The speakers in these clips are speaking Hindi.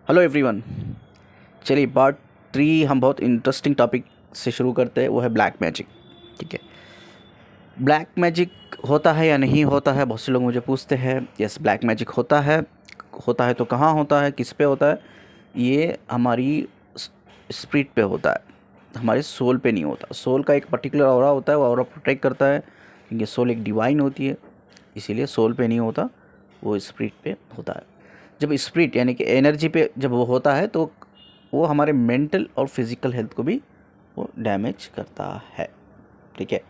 Hello everyone. चलिए पार्ट 3 हम बहुत इंटरेस्टिंग टॉपिक से शुरू करते हैं, वो है ब्लैक मैजिक। ठीक है, ब्लैक मैजिक होता है या नहीं होता है, बहुत से लोग मुझे पूछते हैं। यस, ब्लैक मैजिक होता है। होता है तो कहाँ होता है, किस पे होता है? ये हमारी स्पिरिट पे होता है, हमारे सोल पे नहीं होता। सोल का एक पर्टिकुलर ऑरा होता है, वो ऑरा प्रोटेक्ट करता है क्योंकि सोल एक डिवाइन होती है, इसीलिए सोल पे नहीं होता, वो स्पिरिट पे होता है। जब स्पिरिट यानी कि एनर्जी पे जब वो होता है तो वो हमारे मेंटल और फिज़िकल हेल्थ को भी वो डैमेज करता है। ठीक है,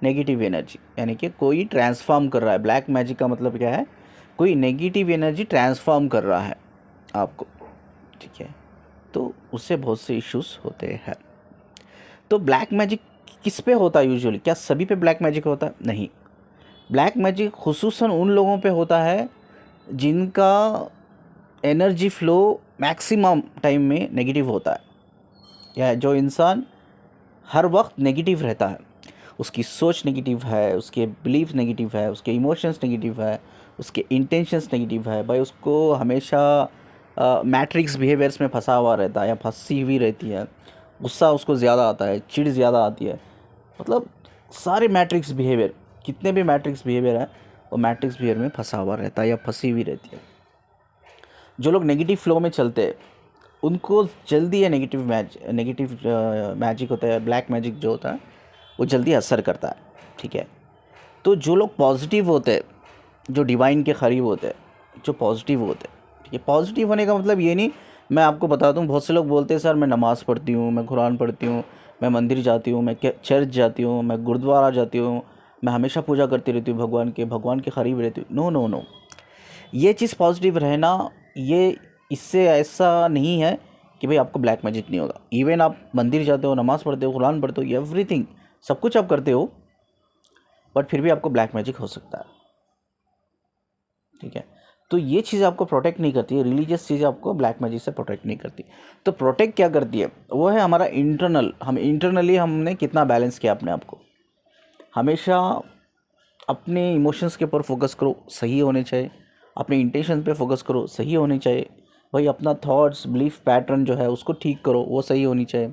नेगेटिव एनर्जी यानी कि कोई ट्रांसफॉर्म कर रहा है। ब्लैक मैजिक का मतलब क्या है? कोई नेगेटिव एनर्जी ट्रांसफॉर्म कर रहा है आपको। ठीक है, तो उससे बहुत से इश्यूज होते हैं। तो ब्लैक मैजिक किस पे होता है यूजुअली? क्या सभी पे ब्लैक मैजिक होता है? नहीं। ब्लैक मैजिक खुसूसन उन लोगों पे होता है जिनका एनर्जी फ्लो मैक्सिमम टाइम में नेगेटिव होता है, या जो इंसान हर वक्त नेगेटिव रहता है, उसकी सोच नेगेटिव है, उसके बिलीफ नेगेटिव है, उसके इमोशंस नेगेटिव है, उसके इंटेंशंस नेगेटिव है। भाई उसको हमेशा मैट्रिक्स बिहेवियर्स में फंसा हुआ रहता है या फंसी हुई रहती है। गुस्सा उसको ज़्यादा आता है, चिढ़ ज़्यादा आती है। मतलब सारे मैट्रिक्स बिहेवियर, कितने भी मैट्रिक्स बिहेवियर है, वो मैट्रिक्स बिहेवियर में फंसा हुआ रहता है या फंसी हुई रहती है। जो लोग नेगेटिव फ्लो में चलते हैं उनको जल्दी ये नेगेटिव मैजिक होता है, ब्लैक मैजिक जो होता है वो जल्दी असर करता है। ठीक है, तो जो लोग पॉजिटिव होते हैं, जो डिवाइन के करीब होते हैं, जो पॉजिटिव होते हैं, ठीक है, पॉजिटिव होने का मतलब ये नहीं, मैं आपको बता दूं, बहुत से लोग बोलते हैं सर मैं नमाज़ पढ़ती हूँ, मैं कुरान पढ़ती हूँ, मैं मंदिर जाती हूँ, मैं चर्च जाती हूँ, मैं गुरुद्वारा जाती हूँ, मैं हमेशा पूजा करती रहती हूँ, भगवान के करीब रहती हूँ। नो नो नो, ये चीज़ पॉजिटिव रहना, ये इससे ऐसा नहीं है कि भाई आपको ब्लैक मैजिक नहीं होगा। इवन आप मंदिर जाते हो, नमाज़ पढ़ते हो, कुरान पढ़ते हो, एवरीथिंग, सब कुछ आप करते हो, बट फिर भी आपको ब्लैक मैजिक हो सकता है। ठीक है, तो ये चीज़ आपको प्रोटेक्ट नहीं करती है, रिलीजियस चीज़ आपको ब्लैक मैजिक से प्रोटेक्ट नहीं करती। तो प्रोटेक्ट क्या करती है? वो है हमारा इंटरनल, हम इंटरनली हमने कितना बैलेंस किया अपने आप को। हमेशा अपने इमोशंस के ऊपर फोकस करो, सही होने चाहिए। अपने इंटेंशन पे फोकस करो, सही होनी चाहिए। भाई अपना थॉट्स बिलीफ पैटर्न जो है उसको ठीक करो, वो सही होनी चाहिए।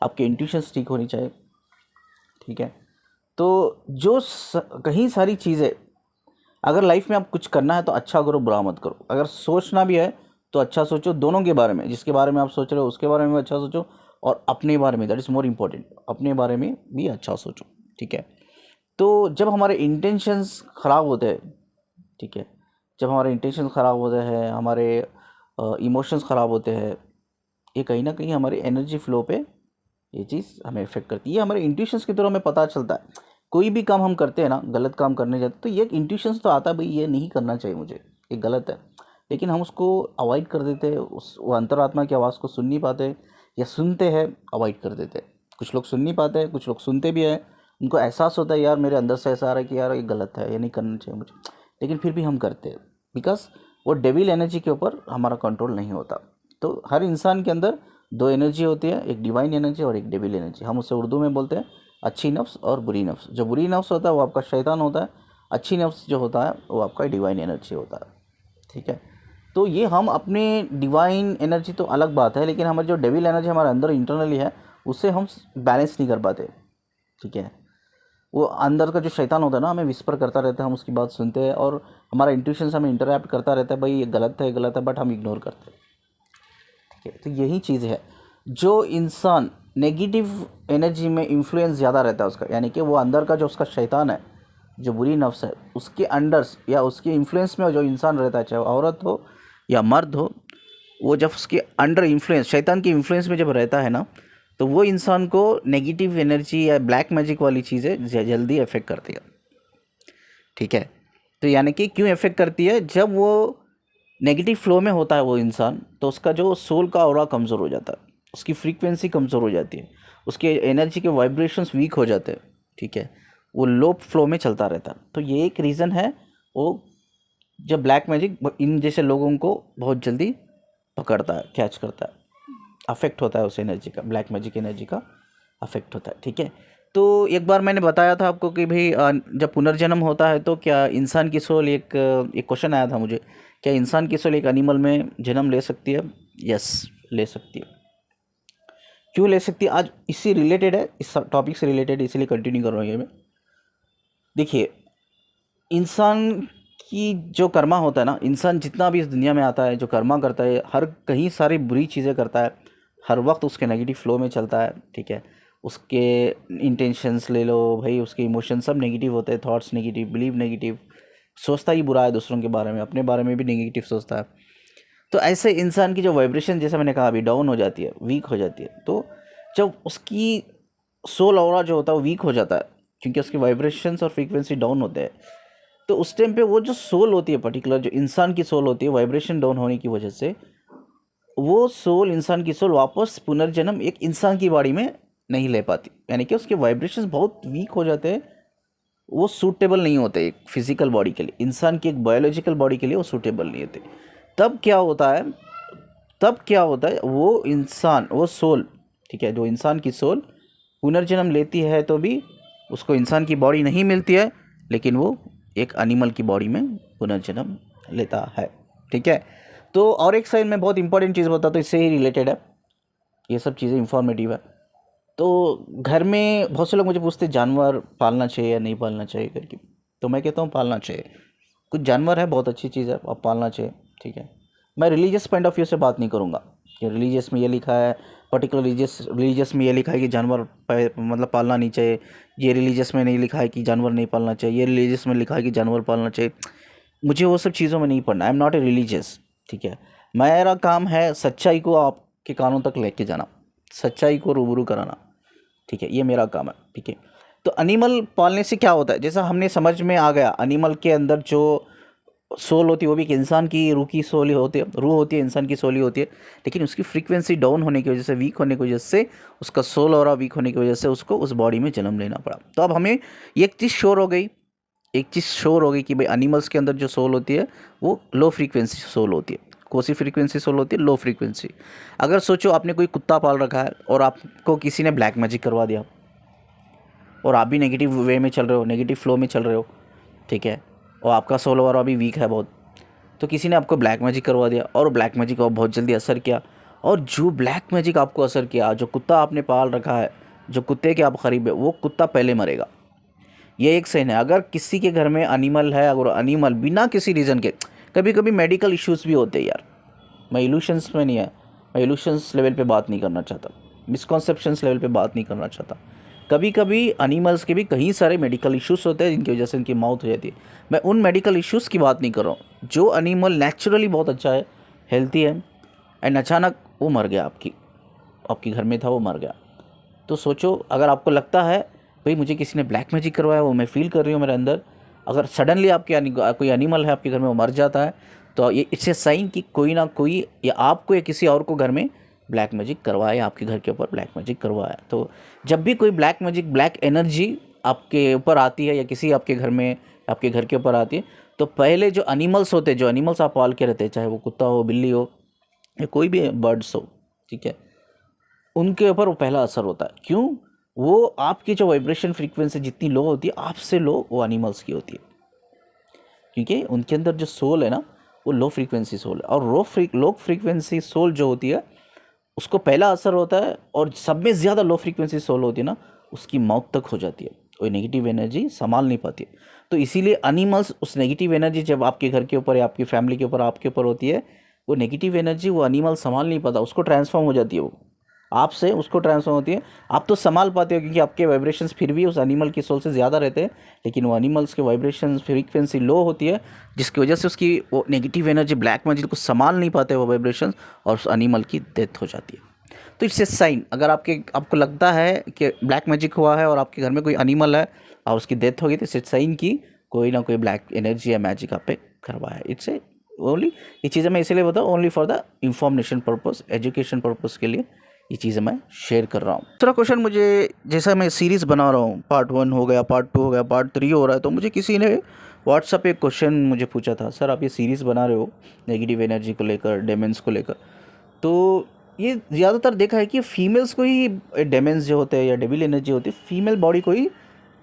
आपके इंट्यूशंस ठीक होनी चाहिए। ठीक है, तो जो कहीं सारी चीज़ें, अगर लाइफ में आप कुछ करना है तो अच्छा करो, बुरा मत करो। अगर सोचना भी है तो अच्छा सोचो, दोनों के बारे में, जिसके बारे में आप सोच रहे हो उसके बारे में अच्छा सोचो, और अपने बारे में, दैट इज़ मोर इम्पोर्टेंट, अपने बारे में भी अच्छा सोचो। ठीक है, तो जब हमारे इंटेंशंस ख़राब होते हैं, ठीक है, जब हमारे इंटेंशन ख़राब होते हैं, हमारे इमोशंस ख़राब होते हैं, ये कहीं ना कहीं हमारी एनर्जी फ्लो पे ये चीज़ हमें इफेक्ट करती है। ये हमारे इंट्यूशंस की तरह हमें पता चलता है। कोई भी काम हम करते हैं ना, गलत काम करने जाते तो ये इंट्यूशंस तो आता है, भाई ये नहीं करना चाहिए मुझे, ये गलत है, लेकिन हम उसको अवॉइड कर देते हैं। उस वो अंतरात्मा की आवाज़ को सुन नहीं पाते, या सुनते हैं अवॉइड कर देते हैं। कुछ लोग सुन नहीं पाते, कुछ लोग सुनते भी हैं, उनको एहसास होता है यार मेरे अंदर से ऐसा आ रहा है कि यार ये गलत है, ये नहीं करना चाहिए मुझे, लेकिन फिर भी हम करते हैं, बिकॉज वो डेविल एनर्जी के ऊपर हमारा कंट्रोल नहीं होता। तो हर इंसान के अंदर दो एनर्जी होती है, एक डिवाइन एनर्जी और एक डेविल एनर्जी। हम उसे उर्दू में बोलते हैं अच्छी नफ्स और बुरी नफ्स। जो बुरी नफ्स होता है वो आपका शैतान होता है, अच्छी नफ्स जो होता है वो आपका डिवाइन एनर्जी होता है। ठीक है, तो ये हम अपने डिवाइन एनर्जी तो अलग बात है, लेकिन हमारी जो डेविल एनर्जी हमारे अंदर इंटरनली है उससे हम बैलेंस नहीं कर पाते। ठीक है, वो अंदर का जो शैतान होता है ना, हमें विस्पर करता रहता है, हम उसकी बात सुनते हैं और हमारा इंट्यूशन हमें इंटरप्ट करता रहता है, भाई ये गलत है, ये गलत है, बट हम इग्नोर करते हैं। ठीक है, तो यही चीज़ है, जो इंसान नेगेटिव एनर्जी में इन्फ्लुएंस ज़्यादा रहता है उसका, यानी कि वो अंदर का जो उसका शैतान है, जो बुरी नफ्स है, उसके अंडर या उसके इन्फ्लुएंस में जो इंसान रहता है, चाहे वो औरत हो या मर्द हो, वो जब उसके अंडर इन्फ्लुएंस, शैतान की इन्फ्लुएंस में जब रहता है ना, तो वो इंसान को नेगेटिव एनर्जी या ब्लैक मैजिक वाली चीज़ें जल्दी अफेक्ट करती है। ठीक है, तो यानी कि क्यों अफेक्ट करती है? जब वो नेगेटिव फ्लो में होता है वो इंसान, तो उसका जो सोल का ऑरा कमज़ोर हो जाता है, उसकी फ्रीक्वेंसी कमज़ोर हो जाती है, उसके एनर्जी के वाइब्रेशंस वीक हो जाते हैं। ठीक है, वो लो फ्लो में चलता रहता है। तो ये एक रीज़न है, वो जब ब्लैक मैजिक इन जैसे लोगों को बहुत जल्दी पकड़ता है, कैच करता है, अफेक्ट होता है उस एनर्जी का, ब्लैक मैजिक एनर्जी का अफेक्ट होता है। ठीक है, तो एक बार मैंने बताया था आपको कि भाई जब पुनर्जन्म होता है तो क्या इंसान की सोल एक क्वेश्चन आया था मुझे, क्या इंसान की सोल एक एनिमल में जन्म ले सकती है? यस, ले सकती है। क्यों ले सकती है? आज इससे रिलेटेड है, इस टॉपिक से रिलेटेड, इसलिए कंटिन्यू कर रहा हूँ ये मैं। देखिए, इंसान की जो कर्मा होता है ना, इंसान जितना भी इस दुनिया में आता है, जो कर्मा करता है, हर कहीं सारी बुरी चीज़ें करता है, हर वक्त उसके नेगेटिव फ्लो में चलता है, ठीक है। उसके इंटेंशंस ले लो भाई, उसके इमोशन सब नेगेटिव होते हैं, थॉट्स नेगेटिव, बिलीव नेगेटिव, सोचता ही बुरा है दूसरों के बारे में, अपने बारे में भी नेगेटिव सोचता है। तो ऐसे इंसान की जो वाइब्रेशन, जैसे मैंने कहा अभी, डाउन हो जाती है, वीक हो जाती है। तो जब उसकी सोल ऑरा जो होता है वो वीक हो जाता है, क्योंकि उसकी वाइब्रेशंस और फ्रीक्वेंसी डाउन होते हैं, तो उस टाइम पे वो जो सोल होती है, पर्टिकुलर जो इंसान की सोल होती है, वाइब्रेशन डाउन होने की वजह से वो सोल, इंसान की सोल वापस पुनर्जन्म एक इंसान की बॉडी में नहीं ले पाती, यानी कि उसके वाइब्रेशंस बहुत वीक हो जाते हैं, वो सूटेबल नहीं होते एक फिजिकल बॉडी के लिए, इंसान की एक बायोलॉजिकल बॉडी के लिए वो सूटेबल नहीं होते। तब क्या होता है, वो इंसान, वो सोल, ठीक है, जो इंसान की सोल पुनर्जन्म लेती है तो भी उसको इंसान की बॉडी नहीं मिलती है, लेकिन वो एक एनिमल की बॉडी में पुनर्जन्म लेता है, ठीक है। तो और एक साइड में बहुत इंपॉर्टेंट चीज़ बताता हूँ, इससे ही रिलेटेड है, ये सब चीज़ें इंफॉर्मेटिव है। तो घर में बहुत से लोग मुझे पूछते हैं जानवर पालना चाहिए या नहीं पालना चाहिए करके, तो मैं कहता हूँ पालना चाहिए। कुछ जानवर है, बहुत अच्छी चीज़ है, अब पालना चाहिए, ठीक है। मैं रिलीजियस पॉइंट ऑफ व्यू से बात नहीं करूँगा कि रिलीजियस में ये लिखा है, पर्टिकुलर रिलीजियस में ये लिखा है कि जानवर मतलब पालना नहीं चाहिए, ये रिलीजियस में नहीं लिखा है कि जानवर नहीं पालना चाहिए, ये रिलीजियस में लिखा है कि जानवर पालना चाहिए। मुझे वो सब चीज़ों में नहीं पढ़ना, I am not a religious, ठीक है। मेरा काम है सच्चाई को आपके कानों तक लेके जाना, सच्चाई को रूबरू कराना, ठीक है, ये मेरा काम है, ठीक है। तो एनिमल पालने से क्या होता है, जैसा हमने समझ में आ गया, एनिमल के अंदर जो सोल होती है वो भी एक इंसान की रूह की सोल ही होती है, रूह होती है, इंसान की सोल ही होती है, लेकिन उसकी फ्रीक्वेंसी डाउन होने की वजह से, वीक होने की वजह से, उसका सोल और वीक होने की वजह से उसको उस बॉडी में जन्म लेना पड़ा। तो अब हमें एक चीज़ श्योर हो गई, कि भाई एनिमल्स के अंदर जो सोल होती है वो लो फ्रीक्वेंसी सोल होती है। कौन सी फ्रीक्वेंसी सोल होती है? Low frequency. अगर सोचो आपने कोई कुत्ता पाल रखा है और आपको किसी ने ब्लैक मैजिक करवा दिया और आप भी नेगेटिव वे में चल रहे हो, नेगेटिव फ्लो में चल रहे हो, ठीक है, और आपका सोल और अभी वीक है बहुत, तो किसी ने आपको ब्लैक मैजिक करवा दिया और ब्लैक मैजिक को बहुत जल्दी असर किया, और जो ब्लैक मैजिक आपको असर किया, जो कुत्ता आपने पाल रखा है, जो कुत्ते के आप करीब है, वो कुत्ता पहले मरेगा। ये एक साइन है। अगर किसी के घर में एनिमल है, अगर एनिमल बिना किसी रीज़न के, कभी कभी मेडिकल इश्यूज़ भी होते हैं यार, मैं इल्यूशंस में नहीं है, मैं इल्यूशंस लेवल पे बात नहीं करना चाहता, मिसकॉन्सेप्शंस लेवल पे बात नहीं करना चाहता। कभी कभी एनिमल्स के भी कई सारे मेडिकल इश्यूज़ होते हैं जिनकी वजह से उनकी मौत हो जाती है। मैं उन मेडिकल इश्यूज़ की बात नहीं कर रहा हूँ। जो एनिमल नेचुरली बहुत अच्छा है, हेल्थी है, एंड अचानक वो मर गया, आपके घर में था, वो मर गया, तो सोचो, अगर आपको लगता है भाई मुझे किसी ने ब्लैक मैजिक करवाया, वो मैं फील कर रही हूँ मेरे अंदर, अगर सडनली आपके कोई एनिमल है आपके घर में, वो मर जाता है, तो ये इट्स ए साइन कि कोई ना कोई, या आपको या किसी और को घर में ब्लैक मैजिक करवाया, आपके घर के ऊपर ब्लैक मैजिक करवाया। तो जब भी कोई ब्लैक मैजिक, ब्लैक एनर्जी आपके ऊपर आती है या किसी आपके घर में, आपके घर के ऊपर आती है, तो पहले जो एनिमल्स होते हैं, जो एनिमल्स आप पाल के रहते हैं, चाहे वो कुत्ता हो, बिल्ली हो, या कोई भी बर्ड्स हो, ठीक है, उनके ऊपर वो पहला असर होता है। क्यों? वो आपकी जो वाइब्रेशन फ्रीक्वेंसी जितनी लो होती है, आपसे लो वो एनिमल्स की होती है, क्योंकि उनके अंदर जो सोल है ना, वो लो फ्रीक्वेंसी सोल है, और लो फ्रीक्वेंसी सोल जो होती है उसको पहला असर होता है, और सब में ज़्यादा लो फ्रीक्वेंसी सोल होती है ना, उसकी मौत तक हो जाती है, वो नेगेटिव एनर्जी संभाल नहीं पाती है। तो इसीलिए एनिमल्स, उस नेगेटिव एनर्जी जब आपके घर के ऊपर या आपकी फैमिली के ऊपर, आपके ऊपर होती है, वो नेगेटिव एनर्जी वो एनिमल संभाल नहीं पाता, उसको ट्रांसफॉर्म हो जाती है, वो आपसे उसको ट्रांसफॉर्म होती है। आप तो संभाल पाते हो क्योंकि आपके वाइब्रेशंस फिर भी उस एनिमल की सोल से ज़्यादा रहते हैं, लेकिन वो एनिमल्स के वाइब्रेशंस फ्रीक्वेंसी लो होती है, जिसकी वजह से उसकी वो नेगेटिव एनर्जी, ब्लैक मैजिक को संभाल नहीं पाते वो वाइब्रेशंस, और उस एनिमल की डेथ हो जाती है। तो इट्स ए साइन, अगर आपको लगता है कि ब्लैक मैजिक हुआ है और आपके घर में कोई एनिमल है और उसकी डेथ हो गई, तो इट्स ए साइन कि कोई ना कोई ब्लैक एनर्जी या मैजिक आप पे करवाया है। इट्स ए ओनली, ये चीज़ें मैं इसीलिए बताऊँ, only for the information purpose, education purpose के लिए ये चीज़ें मैं शेयर कर रहा हूँ। दूसरा क्वेश्चन मुझे, जैसा मैं सीरीज़ बना रहा हूँ, पार्ट 1 हो गया, पार्ट 2 हो गया, पार्ट 3 हो रहा है, तो मुझे किसी ने व्हाट्सएप पे एक क्वेश्चन मुझे पूछा था, सर आप ये सीरीज़ बना रहे हो नेगेटिव एनर्जी को लेकर, डेमेंस को लेकर, तो ये ज़्यादातर देखा है कि फीमेल्स को ही डेमेंस जो होते हैं या डेविल एनर्जी होती है, फीमेल बॉडी को ही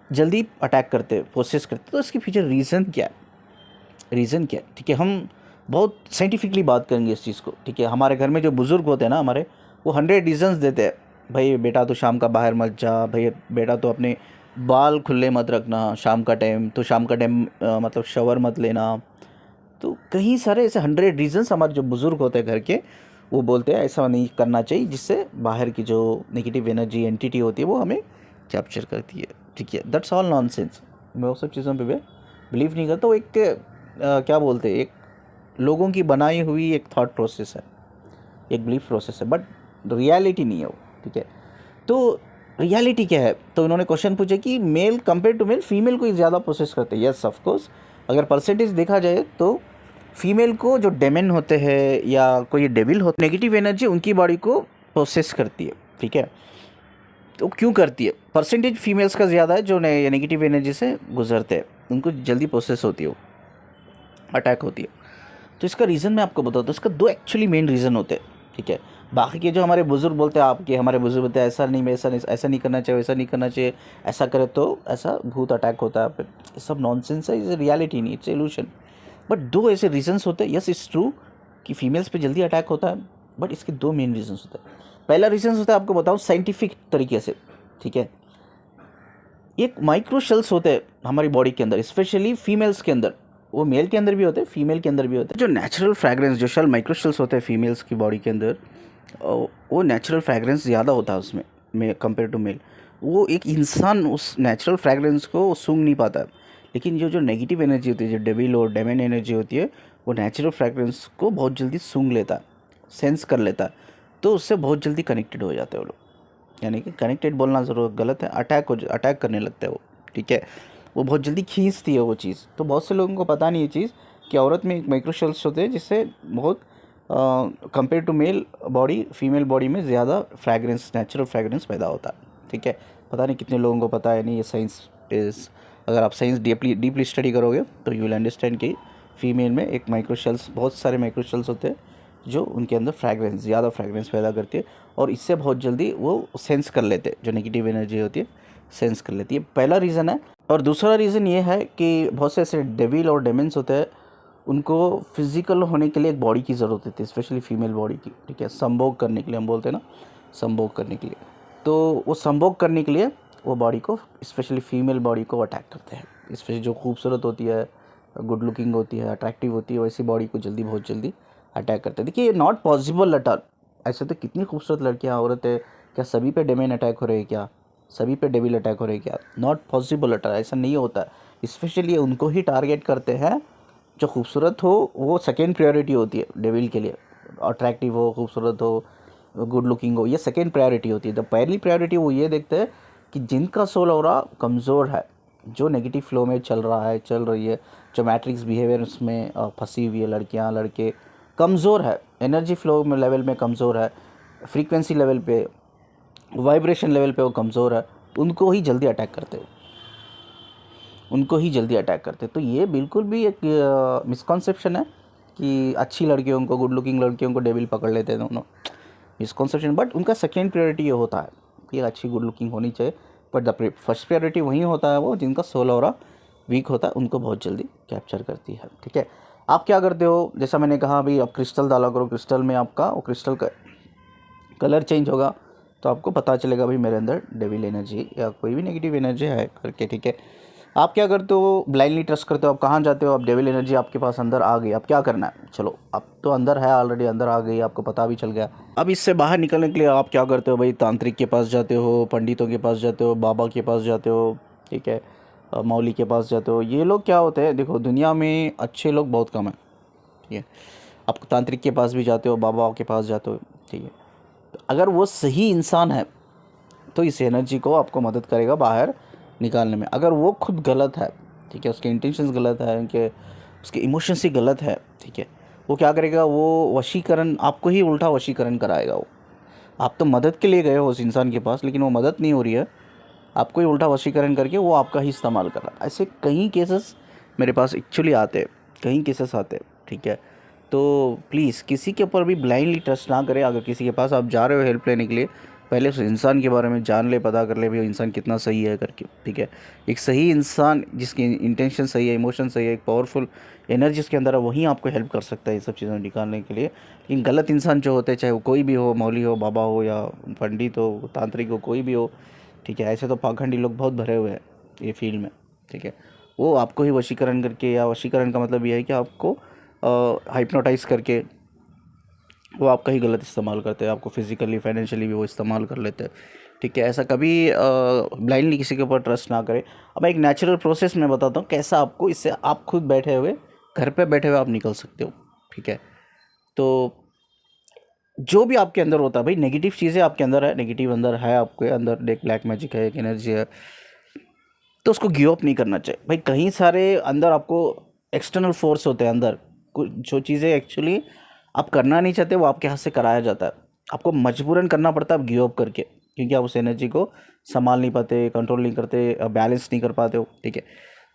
जल्दी अटैक करते, प्रोसेस करते, तो इसके पीछे रीज़न क्या है? ठीक है, हम बहुत साइंटिफिकली बात करेंगे इस चीज़ को, ठीक है। हमारे घर में जो बुज़ुर्ग होते हैं ना हमारे, वो 100 रीज़न्स देते हैं, भाई बेटा तो शाम का बाहर मत जा, भाई बेटा तो अपने बाल खुले मत रखना शाम का टाइम, तो शाम का टाइम मतलब शावर मत लेना। तो कई सारे ऐसे 100 रीज़न्स हमारे जो बुज़ुर्ग होते हैं घर के, वो बोलते हैं ऐसा नहीं करना चाहिए, जिससे बाहर की जो नेगेटिव एनर्जी एंटिटी होती है वो हमें कैप्चर करती है, ठीक है। That's all nonsense. मैं वो सब चीज़ों पे बिलीव नहीं करता। वो एक क्या बोलते हैं, एक लोगों की बनाई हुई एक थॉट प्रोसेस है, एक बिलीफ प्रोसेस है, बट रियलिटी नहीं है वो, ठीक है। तो रियलिटी क्या है, तो इन्होंने क्वेश्चन पूछे कि male compare to male female को ज़्यादा प्रोसेस करते हैं। यस ऑफ कोर्स, अगर परसेंटेज देखा जाए तो फीमेल को जो डेमन होते हैं या कोई डेविल होते, नेगेटिव एनर्जी उनकी बॉडी को प्रोसेस करती है, ठीक है। तो क्यों करती है, परसेंटेज फीमेल्स का ज़्यादा है जो नेगेटिव एनर्जी से गुजरते हैं, उनको जल्दी प्रोसेस होती है, अटैक होती है। तो इसका रीज़न मैं आपको बताता हूँ। इसका दो एक्चुअली मेन रीज़न होते हैं, ठीक है। बाकी के जो हमारे बुज़ुर्ग बोलते हैं, आपके हमारे बुज़ुर्ग बोलते हैं ऐसा नहीं, ऐसा नहीं करना चाहिए, वैसा नहीं करना चाहिए, ऐसा करे तो ऐसा भूत अटैक होता है आप पे, ये सब नॉनसेंस है, इज रियलिटी नहीं, इट्स इल्यूशन। बट दो ऐसे रीजंस होते हैं, यस इट्स ट्रू कि फीमेल्स पे जल्दी अटैक होता है, बट इसके दो मेन रीजंस होते हैं। पहला रीजन होता है, आपको बताऊँ साइंटिफिक तरीके से, ठीक है। एक माइक्रो शेल्स होते हैं हमारी बॉडी के अंदर, स्पेशली फीमेल्स के अंदर, वो मेल के अंदर भी होते हैं, फीमेल के अंदर भी होते हैं। जो नेचुरल फ्रैग्रेंस, जो शेल माइक्रो शेल्स होते हैं फीमेल्स की बॉडी के अंदर, वो नेचुरल फ्रैग्रेंस ज़्यादा होता है उसमें कंपेयर टू मेल। वो एक इंसान उस नेचुरल फ्रैग्रेंस को सूंघ नहीं पाता है, लेकिन जो नेगेटिव एनर्जी होती है, जो डेविल और डेमन एनर्जी होती है, वो नेचुरल फ्रैग्रेंस को बहुत जल्दी सूंघ लेता है, सेंस कर लेता है, तो उससे बहुत जल्दी कनेक्टेड हो जाते हैं वो लोग। यानी कि कनेक्टेड बोलना ज़रूर गलत है, अटैक करने लगता है वो, ठीक है। वो बहुत जल्दी खींचती है वो चीज़। तो बहुत से लोगों को पता नहीं ये चीज़ कि औरत में एक माइक्रो शेल्स होते हैं, जिससे बहुत compare to male body, female body में ज़्यादा फ्रैग्रेंस, नेचुरल फ्रैग्रेंस पैदा होता है, ठीक है। पता नहीं कितने लोगों को पता है नहीं, ये साइंस इज़, अगर आप साइंस डीपली स्टडी करोगे तो यू विल अंडरस्टैंड कि फीमेल में एक माइक्रो शेल्स, बहुत सारे माइक्रो शेल्स होते हैं जो उनके अंदर फ्रैग्रेंस, ज़्यादा फ्रैग्रेंस पैदा करती है, और इससे बहुत जल्दी वो सेंस कर लेते हैं, जो नेगेटिव एनर्जी होती है सेंस कर लेती है। पहला रीज़न है। और दूसरा रीज़न ये है कि बहुत से ऐसे डेविल और डेमन्स होते हैं, उनको फिज़िकल होने के लिए एक बॉडी की ज़रूरत होती है, स्पेशली फीमेल बॉडी की, ठीक है। संभोग करने के लिए, हम बोलते हैं ना, संभोग करने के लिए। तो वो संभोग करने के लिए वो बॉडी को, स्पेशली फीमेल बॉडी को अटैक करते हैं। स्पेशली जो खूबसूरत होती है, गुड लुकिंग होती है, अट्रैक्टिव होती है, वैसी बॉडी को बहुत जल्दी अटैक करते हैं। देखिए, नॉट पॉसिबल एट ऑल। ऐसे तो कितनी खूबसूरत लड़कियाँ, औरतें, क्या सभी पे डेमन अटैक हो रहे हैं क्या, सभी पे डेविल अटैक हो रहे हैं क्या? नॉट पॉसिबल एट ऑल, ऐसा नहीं होता है। स्पेशली उनको ही टारगेट करते हैं जो खूबसूरत हो, वो सेकेंड प्रायोरिटी होती है डेविल के लिए। अट्रैक्टिव हो, खूबसूरत हो, गुड लुकिंग हो, ये सेकेंड प्रायोरिटी होती है। तो पहली प्रायोरिटी वो ये देखते हैं कि जिनका सोल ऑरा कमज़ोर है, जो नेगेटिव फ्लो में चल रही है, जो मैट्रिक्स बिहेवियर में फंसी हुई है, लड़कियां लड़के कमज़ोर है, एनर्जी फ्लो में लेवल में कमज़ोर है, फ्रीक्वेंसी लेवल पे, वाइब्रेशन लेवल पे वो कमज़ोर है, उनको ही जल्दी अटैक करते हैं, उनको ही जल्दी अटैक करते हैं। तो ये बिल्कुल भी एक मिसकॉन्सेप्शन है कि अच्छी लड़कियों को, गुड लुकिंग लड़कियों को डेविल पकड़ लेते हैं दोनों, मिसकॉन्सेप्शन। बट उनका सेकेंड प्रायोरिटी ये होता है कि अच्छी गुड लुकिंग होनी चाहिए, बट द फर्स्ट प्रायोरिटी वही होता है वो जिनका सोल ऑरा वीक होता है, उनको बहुत जल्दी कैप्चर करती है, ठीक है। आप क्या करते हो, जैसा मैंने कहा भाई, आप क्रिस्टल डाला करो, क्रिस्टल में आपका वो क्रिस्टल का कलर चेंज होगा, तो आपको पता चलेगा भाई मेरे अंदर डेविल एनर्जी या कोई भी नेगेटिव एनर्जी है करके, ठीक है। आप क्या करते हो, ब्लाइंडली ट्रस्ट करते हो, आप कहाँ जाते हो, आप डेविल एनर्जी आपके पास अंदर आ गई, अब क्या करना है, चलो अब तो अंदर है, ऑलरेडी अंदर आ गई, आपको पता भी चल गया। अब इससे बाहर निकलने के लिए आप क्या करते हो भाई, तांत्रिक के पास जाते हो, पंडितों के पास जाते हो, बाबा के पास जाते हो, ठीक है, मौली के पास जाते हो। ये लोग क्या होते हैं, देखो दुनिया में अच्छे लोग बहुत कम हैं, ठीक है। आप तांत्रिक के पास भी जाते हो, बाबा के पास जाते हो, ठीक है। अगर वो सही इंसान है तो इस एनर्जी को आपको मदद करेगा बाहर निकालने में। अगर वो खुद गलत है, ठीक है, उसके इंटेंशंस गलत है, उसके इमोशंस ही गलत है, ठीक है, वो क्या करेगा, वो वशीकरण, आपको ही उल्टा वशीकरण कराएगा। वो, आप तो मदद के लिए गए हो उस इंसान के पास, लेकिन वो मदद नहीं हो रही है, आपको ही उल्टा वशीकरण करके वो आपका ही इस्तेमाल कर रहा है। ऐसे कई केसेस मेरे पास एक्चुअली आते हैं, कई केसेस आते हैं, ठीक है। तो प्लीज़ किसी के ऊपर भी ब्लाइंडली ट्रस्ट ना करें। अगर किसी के पास आप जा रहे हो हेल्प लेने के लिए, पहले उस इंसान के बारे में जान ले, पता कर ले भाई वो इंसान कितना सही है करके, ठीक है। एक सही इंसान जिसकी इंटेंशन सही है, इमोशन सही है, एक पावरफुल एनर्जी उसके अंदर है, वही आपको हेल्प कर सकता है ये सब चीज़ें निकालने के लिए। लेकिन गलत इंसान जो होते हैं, चाहे वो कोई भी हो, मौली हो, बाबा हो, या पंडित हो, तांत्रिक हो, कोई भी हो, ठीक है, ऐसे तो पाखंडी लोग बहुत भरे हुए हैं ये फील्ड में, ठीक है। वो आपको ही वशीकरण करके, या वशीकरण का मतलब ये है कि आपको हाइप्नोटाइज करके वो आपका ही गलत इस्तेमाल करते हैं, आपको फिजिकली फाइनेंशियली भी वो इस्तेमाल कर लेते हैं, ठीक है। ऐसा कभी ब्लाइंडली किसी के ऊपर ट्रस्ट ना करें। अब एक नेचुरल प्रोसेस मैं बताता हूँ कैसा आपको, इससे आप खुद बैठे हुए, घर पे बैठे हुए आप निकल सकते हो, ठीक है। तो जो भी आपके अंदर होता है भाई, नेगेटिव चीज़ें आपके अंदर है, नेगेटिव अंदर है, आपके अंदर एक ब्लैक मैजिक है, एक एनर्जी है, तो उसको गिव अप नहीं करना चाहिए भाई। कहीं सारे अंदर आपको एक्सटर्नल फोर्स होते हैं अंदर, कुछ जो चीज़ें एक्चुअली आप करना नहीं चाहते वो आपके हाथ से कराया जाता है, आपको मजबूरन करना पड़ता है गिव अप करके, क्योंकि आप उस एनर्जी को संभाल नहीं पाते, कंट्रोल नहीं करते, बैलेंस नहीं कर पाते हो, ठीक है।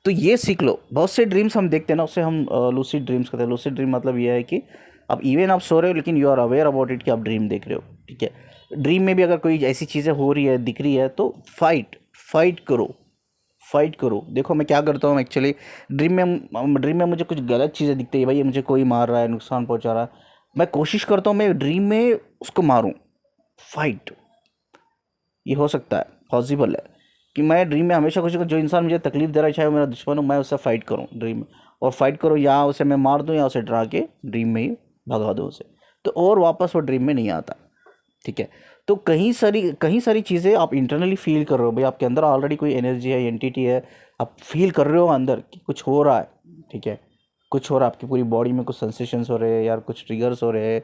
तो ये सीख लो। बहुत से ड्रीम्स हम देखते हैं ना, उससे हम लूसिड ड्रीम्स कहते हैं। लूसिड ड्रीम मतलब ये है कि अब इवन आप सो रहे हो लेकिन you are aware about it कि आप ड्रीम देख रहे हो, ठीक है। ड्रीम में भी अगर कोई ऐसी चीज़ें हो रही है, दिख रही है, तो फाइट करो, फाइट करो। देखो मैं क्या करता हूँ एक्चुअली, ड्रीम में मुझे कुछ गलत चीज़ें दिखती है भाई, ये मुझे कोई मार रहा है, नुकसान पहुँचा रहा है, मैं कोशिश करता हूँ मैं ड्रीम में उसको मारूँ, फाइट। ये हो सकता है, पॉसिबल है कि मैं ड्रीम में हमेशा कोशिश करूँ जो इंसान मुझे तकलीफ दे रहा है, चाहे वो मेरा दुश्मन हो, मैं उससे फाइट करूँ ड्रीम में, और फाइट करूँ, या उसे मैं मार दूँ या उसे डरा के ड्रीम में ही भगा दूँ उसे, तो और वापस वो ड्रीम में नहीं आता, ठीक है। तो कहीं सारी चीज़ें आप इंटरनली फील कर रहे हो भाई, आपके अंदर ऑलरेडी कोई एनर्जी है, एंटिटी है, आप फील कर रहे हो अंदर कि कुछ हो रहा है, ठीक है, कुछ हो रहा है, आपकी पूरी बॉडी में कुछ सेंसेशंस हो रहे हैं, यार कुछ ट्रिगर्स हो रहे हैं,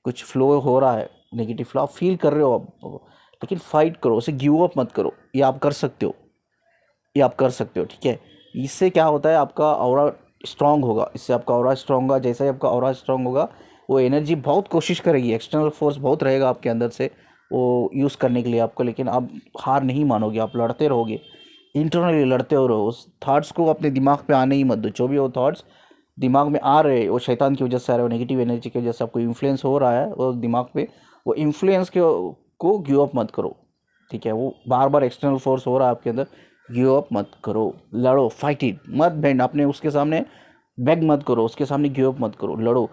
कुछ फ्लो हो रहा है, नेगेटिव फ्लो आप फील कर रहे हो आप, लेकिन फाइट करो, उसे गिव अप मत करो। ये आप कर सकते हो, ये आप कर सकते हो, ठीक है। इससे क्या होता है, आपका ऑरा स्ट्रांग होगा, इससे आपका ऑरा स्ट्रांग होगा। जैसे ही आपका ऑरा स्ट्रांग होगा, वो एनर्जी बहुत कोशिश करेगी, एक्सटर्नल फोर्स बहुत रहेगा आपके अंदर से वो यूज़ करने के लिए आपको, लेकिन आप हार नहीं मानोगे, आप लड़ते रहोगे, इंटरनली लड़ते हो रहो। उस थाट्स को अपने दिमाग पे आने ही मत दो। जो भी वो थाट्स दिमाग में आ रहे, वो शैतान की वजह से आ रहे हो, नेगेटिव एनर्जी की वजह से आपको इन्फ्लुएंस हो रहा है वो दिमाग पे, वो इन्फ्लुएंस को गिव अप मत करो, ठीक है। वो बार बार एक्सटर्नल फोर्स हो रहा है आपके अंदर, गिव अप मत करो, लड़ो, फाइट इट, मत बेंड, अपने उसके सामने बैग मत करो, उसके सामने गिव अप मत करो, लड़ो,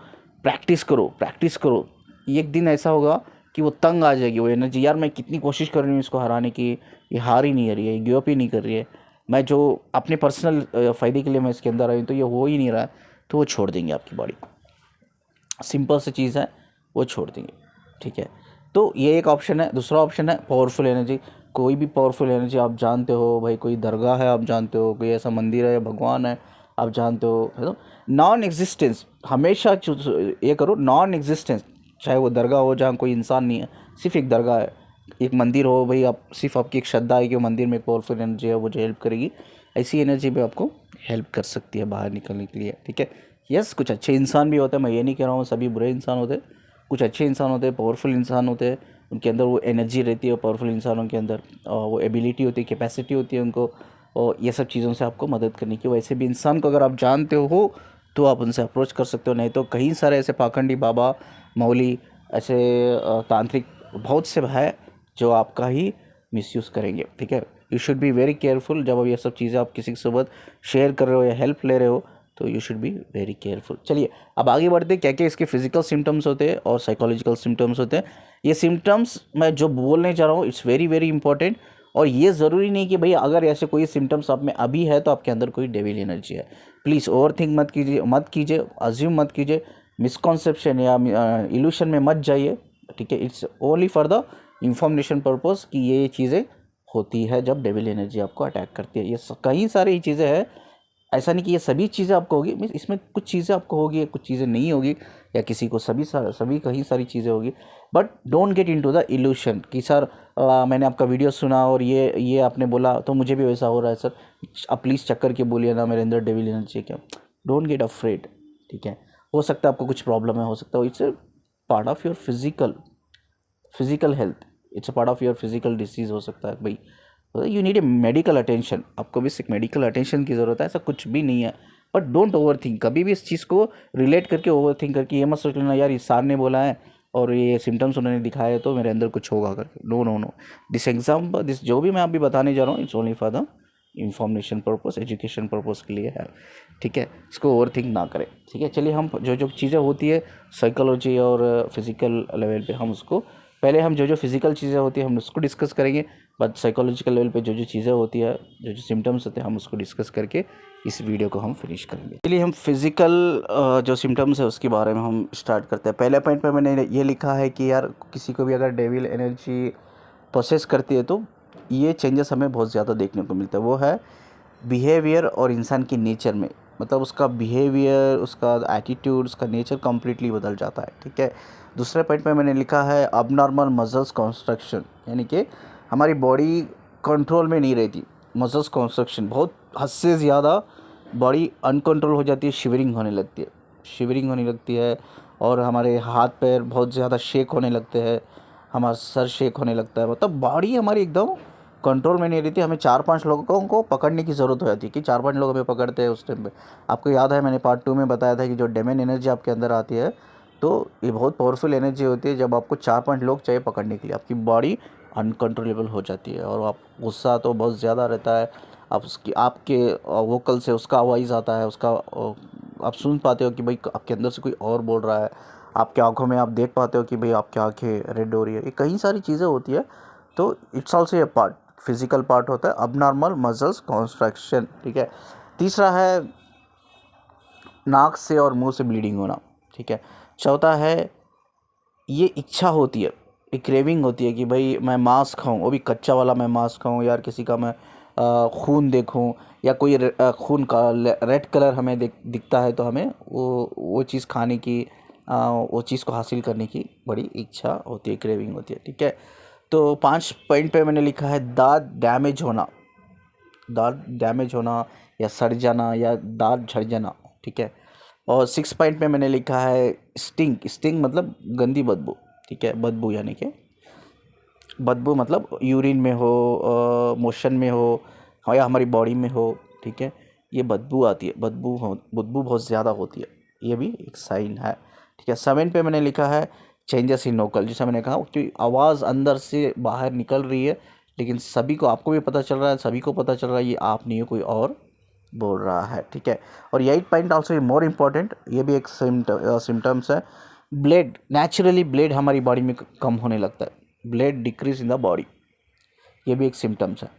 प्रैक्टिस करो, प्रैक्टिस करो। एक दिन ऐसा होगा कि वो तंग आ जाएगी वो एनर्जी, यार मैं कितनी कोशिश कर रही हूँ इसको हराने की, ये हार ही नहीं रही है, गिव अप ही नहीं कर रही है, मैं जो अपने पर्सनल फ़ायदे के लिए मैं इसके अंदर आई हूँ तो ये हो ही नहीं रहा है, तो वो छोड़ देंगे आपकी बॉडी। सिंपल सी चीज़ है, वो छोड़ देंगे, ठीक है। तो ये एक ऑप्शन है। दूसरा ऑप्शन है पावरफुल एनर्जी। कोई भी पावरफुल एनर्जी आप जानते हो भाई, कोई दरगाह है आप जानते हो, कोई ऐसा मंदिर है, भगवान है आप जानते हो, है ना। नॉन एग्जिस्टेंस हमेशा ये करो, नॉन एग्जिस्टेंस, चाहे वो दरगाह हो जहाँ कोई इंसान नहीं है, सिर्फ एक दरगाह है, एक मंदिर हो भाई, आप सिर्फ आपकी एक श्रद्धा है कि वो मंदिर में एक पावरफुल एनर्जी है, वो जो हेल्प करेगी, ऐसी एनर्जी भी आपको हेल्प कर सकती है बाहर निकलने के लिए, ठीक है। यस, कुछ अच्छे इंसान भी होते हैं, मैं ये नहीं कह रहा हूँ सभी बुरे इंसान होते हैं, कुछ अच्छे इंसान होते हैं, पावरफुल इंसान होते हैं, उनके अंदर वो एनर्जी रहती है, पावरफुल इंसानों के अंदर वो एबिलिटी होती है, कैपेसिटी होती है उनको, और ये सब चीज़ों से आपको मदद करने की। वैसे भी इंसान को अगर आप जानते हो तो आप उनसे अप्रोच कर सकते हो, नहीं तो कई सारे ऐसे पाखंडी बाबा, मौली, ऐसे तांत्रिक बहुत से है जो आपका ही मिसयूज़ करेंगे, ठीक है। You should be very careful. जब अब ये सब चीज़ें आप किसी के साथ शेयर कर रहे हो या हेल्प ले रहे हो, तो you should be very careful. चलिए अब आगे बढ़ते हैं, क्या क्या इसके फिजिकल सिम्टम्स होते हैं और साइकोलॉजिकल सिम्टम्स होते हैं। ये सिम्टम्स मैं जो बोलने जा रहा हूँ, इट्स वेरी वेरी इंपॉर्टेंट। और ये ज़रूरी नहीं कि भाई अगर ऐसे कोई सिम्टम्स आप में अभी है तो आपके अंदर कोई डेविल एनर्जी है। प्लीज़ ओवर थिंक मत कीजिए, अज्यूम मत कीजिए, मिसकॉन्सेप्शन या इल्यूशन में मत जाइए, ठीक है। It's only for the information purpose कि ये चीज़ें होती है जब डेविल एनर्जी आपको अटैक करती है। ये कई सारी चीज़ें हैं, ऐसा नहीं कि ये सभी चीज़ें आपको होगी, मीन्स इसमें कुछ चीज़ें आपको होगी, कुछ चीज़ें नहीं होगी, या किसी को सभी कई सारी चीज़ें होगी। But don't get into the evolution कि सर मैंने आपका वीडियो सुना और ये आपने बोला तो मुझे भी वैसा हो रहा है सर, आप प्लीज़ चक्कर के बोलिए ना मेरे अंदर डेविल एनर्जी है क्या। डोंट गेट अफ्रेड, ठीक है। हो सकता है आपको कुछ प्रॉब्लम है, हो सकता है it's part of your physical health, it's a part of your physical disease हो सकता है भाई, you need a medical attention, आपको भी सिर्फ मेडिकल अटेंशन की ज़रूरत है, ऐसा कुछ भी नहीं है। बट डोंट ओवर थिंक, कभी भी इस चीज़ को रिलेट करके ओवर थिंक करके ये मत सोच लेना यार इस सार ने बोला है और ये सिम्टम्स उन्होंने दिखाए तो मेरे अंदर कुछ होगा करके। No no no, this example, this जो भी मैं अभी बताने जा रहा हूँ, it's only for the information purpose, education purpose के लिए है, ठीक है। इसको ओवर थिंक ना करें, ठीक है। चलिए हम जो जो चीज़ें होती है साइकोलॉजी और फिज़िकल लेवल पे, हम उसको पहले हम जो जो फिज़िकल चीज़ें होती है हम उसको डिस्कस करेंगे, बट साइकोलॉजिकल लेवल पे जो जो चीज़ें होती है, जो जो सिम्टम्स होते हैं, हम उसको डिस्कस करके इस वीडियो को हम फिनिश करेंगे। चलिए हम फिज़िकल जो सिम्टम्स है उसके बारे में हम स्टार्ट करते हैं। पहले पॉइंट पे मैंने ये लिखा है कि यार किसी को भी अगर डेविल एनर्जी प्रोसेस करती है तो ये चेंजेस हमें बहुत ज़्यादा देखने को मिलता है। वो है बिहेवियर और इंसान की नेचर में, मतलब उसका बिहेवियर, उसका एटीट्यूड, उसका नेचर कम्प्लीटली बदल जाता है, ठीक है। दूसरे पॉइंट पे मैंने लिखा है अबनॉर्मल मसल्स कंस्ट्रक्शन, यानी कि हमारी बॉडी कंट्रोल में नहीं रहती। मसल्स कंस्ट्रक्शन, बहुत हद से ज़्यादा बॉडी अनकंट्रोल हो जाती है, शिवरिंग होने लगती है, शिवरिंग होने लगती है, और हमारे हाथ पैर बहुत ज़्यादा शेक होने लगते हैं, हमारा सर शेक होने लगता है, मतलब बॉडी हमारी एकदम कंट्रोल में नहीं रहती। हमें 4-5 लोगों को पकड़ने की ज़रूरत हो जाती है कि 4-5 लोग हमें पकड़ते हैं उस टाइम पे। आपको याद है मैंने पार्ट 2 में बताया था कि जो डेमन एनर्जी आपके अंदर आती है तो ये बहुत पावरफुल एनर्जी होती है। जब आपको 4-5 लोग चाहिए पकड़ने के लिए, आपकी बॉडी अनकंट्रोलेबल हो जाती है, और आप गुस्सा तो बहुत ज़्यादा रहता है, आप उसकी आपके वोकल से उसका आवाज़ आता है, उसका आप सुन पाते हो कि भाई आपके अंदर से कोई और बोल रहा है, आपके आंखों में आप देख पाते हो कि भाई आपकी आंखें रेड हो रही है। ये कई सारी चीज़ें होती है, तो it's also A part, physical part होता है अबनॉर्मल मसल्स कॉन्स्ट्रक्शन, ठीक है। तीसरा है नाक से और मुंह से ब्लीडिंग होना, ठीक है। चौथा है ये इच्छा होती है, एक क्रेविंग होती है कि भाई मैं मांस खाऊं, वो भी कच्चा वाला मैं मांस खाऊं, यार किसी का मैं खून देखूं, या कोई खून का रेड कलर हमें दिखता है तो हमें वो चीज़ खाने की, वो चीज़ को हासिल करने की बड़ी इच्छा होती है, क्रेविंग होती है, ठीक है। तो 5 पॉइंट पे मैंने लिखा है दांत डैमेज होना, दांत डैमेज होना या सड़ जाना या दांत झड़ जाना, ठीक है। और 6 पॉइंट पे मैंने लिखा है स्टिंग, स्टिंग मतलब गंदी बदबू, ठीक है। बदबू यानी कि बदबू मतलब यूरिन में हो, मोशन में हो, या हमारी बॉडी में हो, ठीक है। ये बदबू आती है, बदबू बहुत ज़्यादा होती है, ये भी एक साइन है, ठीक है। 7 पे मैंने लिखा है चेंजेस इन वोकल, जैसा मैंने कहा कि आवाज़ अंदर से बाहर निकल रही है, लेकिन सभी को, आपको भी पता चल रहा है, सभी को पता चल रहा है ये आप नहीं हो, कोई और बोल रहा है, ठीक है। और 8 पॉइंट ऑल्सो मोर इम्पॉर्टेंट, ये भी एक सिम्टम्स है, ब्लड, नेचुरली ब्लड हमारी बॉडी में कम होने लगता है, blood decrease in the body, ये भी एक सिम्टम्स है,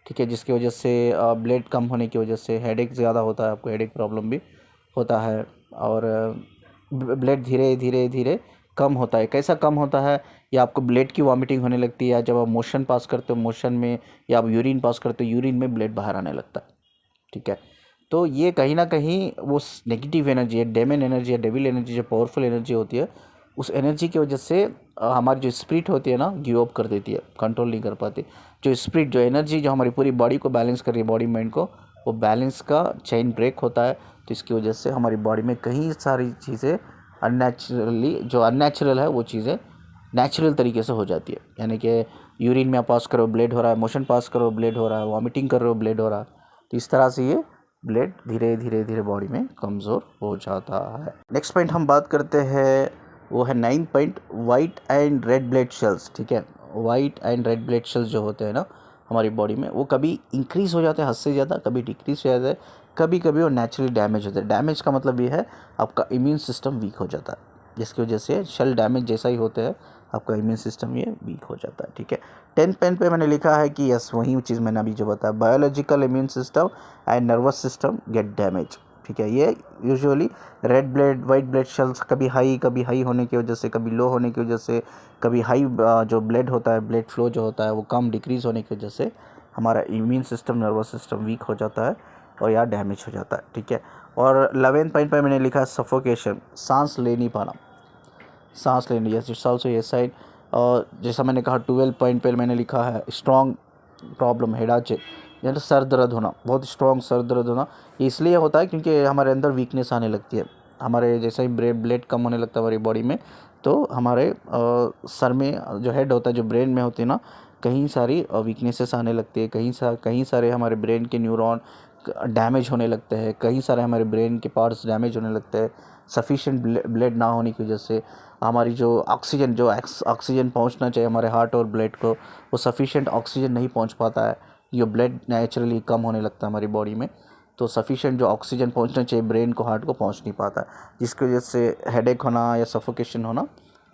ठीक है। जिसकी वजह से ब्लड कम होने की वजह से हेडेक ज़्यादा होता है, आपको हेडेक प्रॉब्लम भी होता है, और ब्लड धीरे धीरे धीरे कम होता है। कैसा कम होता है, या आपको ब्लड की वॉमिटिंग होने लगती है, या जब आप मोशन पास करते हो मोशन में, या आप यूरिन पास करते हो यूरिन में ब्लड बाहर आने लगता है, ठीक है। तो ये कहीं ना कहीं वो नेगेटिव एनर्जी है, डेमन एनर्जी है, डेविल एनर्जी, जो पावरफुल एनर्जी होती है, उस एनर्जी की वजह से हमारी जो स्पिरिट होती है ना, गिव अप कर देती है, कंट्रोल नहीं कर पाती। जो स्पिरिट, जो एनर्जी जो हमारी पूरी बॉडी को बैलेंस कर रही है, बॉडी माइंड को, वो बैलेंस का चेन ब्रेक होता है। तो इसकी वजह से हमारी बॉडी में कई सारी चीज़ें अननेचुरली, जो अननेचुरल है वो चीज़ें नेचुरल तरीके से हो जाती है। यानी कि यूरिन में आप पास करो ब्लड हो रहा है, मोशन पास करो ब्लड हो रहा है, वॉमिटिंग कर रहे हो ब्लड हो रहा है, तो इस तरह से ये ब्लड धीरे धीरे धीरे बॉडी में कमज़ोर हो जाता है। नेक्स्ट पॉइंट हम बात करते हैं, वो है 9 point, white and red blood cells, ठीक है। White and red blood cells जो होते हैं ना हमारी बॉडी में, वो कभी इंक्रीज़ हो जाते हैं हद से ज़्यादा, कभी डिक्रीज हो जाता है, कभी कभी वो नेचुरली डैमेज होता है। डैमेज का मतलब ये है आपका इम्यून सिस्टम वीक हो जाता है, जिसकी वजह से सेल डैमेज जैसा ही होता है, आपका इम्यून सिस्टम ये वीक हो जाता है, ठीक है। 10 पेन पे मैंने लिखा है कि यस, वही चीज़ मैंने अभी जो बताया, biological immune system and nervous system gate damage, ठीक है। ये usually red blood, white blood cells कभी हाई होने की वजह से, कभी लो होने की वजह से, कभी हाई जो ब्लड होता है, ब्लड फ्लो जो होता है वो कम डिक्रीज होने की वजह से हमारा immune system, nervous system weak हो जाता है और या डैमेज हो जाता है, ठीक है। और 11 पॉइंट पर मैंने लिखा है सफोकेशन, सांस ले नहीं पाना, सांस लेने, यस इट्स ऑल्सो ये साइड। और जैसा मैंने कहा 12 पॉइंट पर मैंने लिखा है स्ट्रॉन्ग प्रॉब्लम, हेडाचे, यानी सर दर्द होना, बहुत स्ट्रॉन्ग सर दर्द होना। ये इसलिए होता है क्योंकि हमारे अंदर वीकनेस आने लगती है, हमारे जैसे ही ब्लड कम होने लगता है हमारी बॉडी में, तो हमारे सर में जो हेड होता है, जो ब्रेन में होती है ना, कहीं सारी वीकनेसेस आने लगती है, कहीं सारे हमारे ब्रेन के न्यूरॉन डैमेज होने लगते हैं, कहीं सारे हमारे ब्रेन के पार्ट्स डैमेज होने लगते हैं, सफिशिएंट ब्लड ना होने की वजह से हमारी जो ऑक्सीजन पहुंचना चाहिए हमारे हार्ट और ब्लड को, वो सफिशिएंट ऑक्सीजन नहीं पहुंच पाता है। ये ब्लड नेचुरली कम होने लगता है हमारी बॉडी में, तो सफिशिएंट जो ऑक्सीजन पहुंचना चाहिए ब्रेन को, हार्ट को, पहुंच नहीं पाता है, जिसकी वजह से हेडेक होना या सफोकेशन होना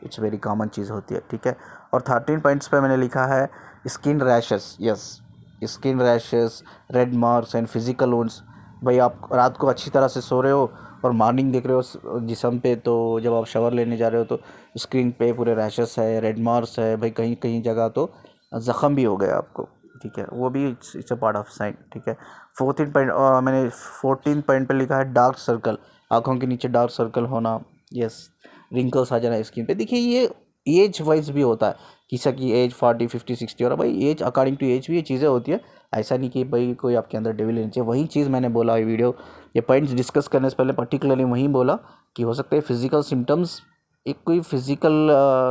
इट्स वेरी कॉमन चीज़ होती है। ठीक है। और 13 पॉइंट्स पे मैंने लिखा है skin rashes. Yes, skin rashes, red marks and physical wounds. भाई आप रात को अच्छी तरह से सो रहे हो और मॉर्निंग देख रहे हो जिस्म पे, तो जब आप शावर लेने जा रहे हो तो स्क्रीन पे पूरे रैशेस है, रेड मार्क्स है, भाई कहीं कहीं जगह तो ज़ख़म भी हो गया आपको। ठीक है, वो भी it's a part of sine. ठीक है। 14 पॉइंट मैंने 14 पॉइंट पे लिखा है डार्क सर्कल, आँखों के नीचे डार्क सर्कल होना। यस, रिंकल्स आ जाना स्किन पे। देखिए ये एज वाइज भी होता है, किसी की एज 40, 50, 60, और भाई एज अकॉर्डिंग टू एज भी ये चीज़ें होती है। ऐसा नहीं कि भाई कोई आपके अंदर डेविल एनर्जी है। वही चीज़ मैंने बोला ये वीडियो, ये पॉइंट्स डिस्कस करने से पहले पर्टिकुलरली वहीं बोला कि हो सकता है फिजिकल सिम्टम्स, एक कोई फिजिकल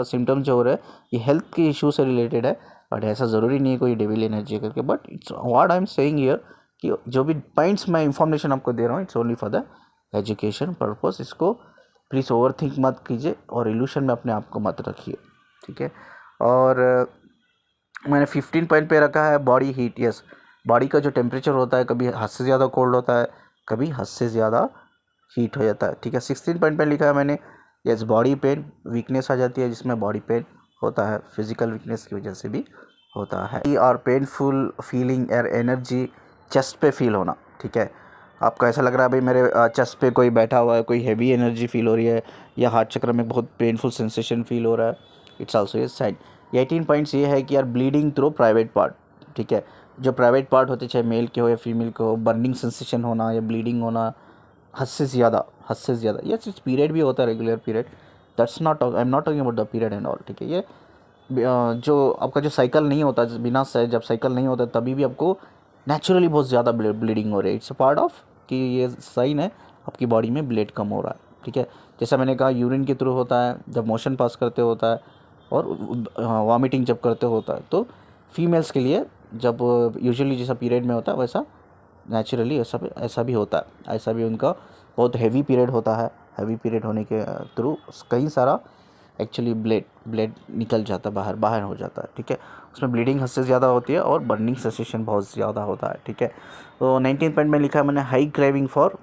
सिम्टम्स जो हो रहा है ये हेल्थ के इशू से रिलेटेड है, बट ऐसा ज़रूरी नहीं है कोई डेविल एनर्जी करके। But it's what I am saying here कि जो भी पॉइंट्स मैं इंफॉर्मेशन आपको दे रहा हूँ it's only for the education purpose. इसको प्लीज़ ओवर थिंक मत कीजिए और इल्यूशन में अपने आप को मत रखिए। ठीक है। और मैंने 15 पॉइंट पे रखा है बॉडी हीट। यस, बॉडी का जो टेम्परेचर होता है कभी हद से ज़्यादा कोल्ड होता है, कभी हद से ज़्यादा हीट हो जाता है। ठीक है। 16 पॉइंट पे लिखा है मैंने यस बॉडी पेन, वीकनेस आ जाती है जिसमें बॉडी पेन होता है, फिजिकल वीकनेस की वजह से भी होता है। और पेनफुल फीलिंग और एनर्जी चेस्ट पे फील होना। ठीक है, आपको ऐसा लग रहा है भाई मेरे चेस्ट पे कोई बैठा हुआ है, कोई हैवी एनर्जी फील हो रही है, या हार्ट चक्र में बहुत पेनफुल सेंसेशन फील हो रहा है, it's also a sign. 18 points ये है कि यार ब्लीडिंग थ्रू प्राइवेट पार्ट। ठीक है, जो प्राइवेट पार्ट होते चाहे मेल के हो या फीमेल के हो, बर्निंग सेंसेशन होना या ब्लीडिंग होना हद से ज़्यादा, हद से ज़्यादा। यस, इट्स पीरियड भी होता है, regular period, that's not, I am not talking about the period and all. ठीक है, ये जो आपका जो साइकिल नहीं होता बिना से, जब साइकिल नहीं होता तभी भी आपको नेचुरली बहुत ज़्यादा ब्लीडिंग हो रही है, इट्स अ पार्ट ऑफ कि ये साइन है आपकी बॉडी में ब्लड कम हो रहा है। ठीक है, जैसा मैंने कहा यूरिन के थ्रू होता है, जब मोशन पास करते होता है, और वॉमिटिंग जब करते होता है। तो फीमेल्स के लिए जब यूजुअली जैसा पीरियड में होता है वैसा नेचुरली ऐसा भी होता है, ऐसा भी उनका बहुत हैवी पीरियड होता है। हैवी पीरियड होने के थ्रू कहीं सारा एक्चुअली ब्लड निकल जाता है, बाहर हो जाता है। ठीक है, उसमें ब्लीडिंग हद से ज़्यादा होती है और बर्निंग सेंसेशन बहुत ज़्यादा होता है। ठीक है, तो 19 पॉइंट में लिखा है मैंने हाई क्रेविंग फॉर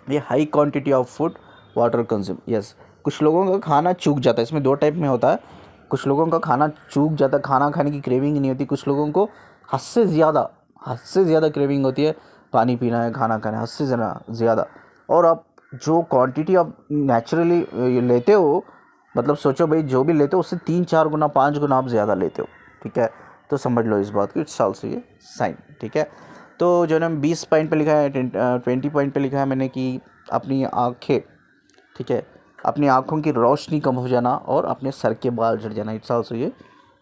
ये high quantity of food water consume. Yes, कुछ लोगों का खाना चूक जाता है, इसमें दो टाइप में होता है। कुछ लोगों का खाना चूक जाता है, खाना खाने की क्रेविंग नहीं होती। कुछ लोगों को हद से ज़्यादा क्रेविंग होती है, पानी पीना है, खाना खाना है, हद से ज़्यादा। और आप जो क्वांटिटी आप नेचुरली लेते हो, मतलब सोचो भाई जो भी लेते हो उससे 3-4 गुना 5 गुना आप ज़्यादा लेते हो। ठीक है, तो समझ लो इस बात की, इट्स आल्सो ये साइन। ठीक है, तो जो है 20 पॉइंट पे लिखा है, 20 पॉइंट पे लिखा है मैंने कि अपनी आँखें, ठीक है, अपनी आँखों की रोशनी कम हो जाना और अपने सर के बाल झड़ जाना, इट्स आल्सो ये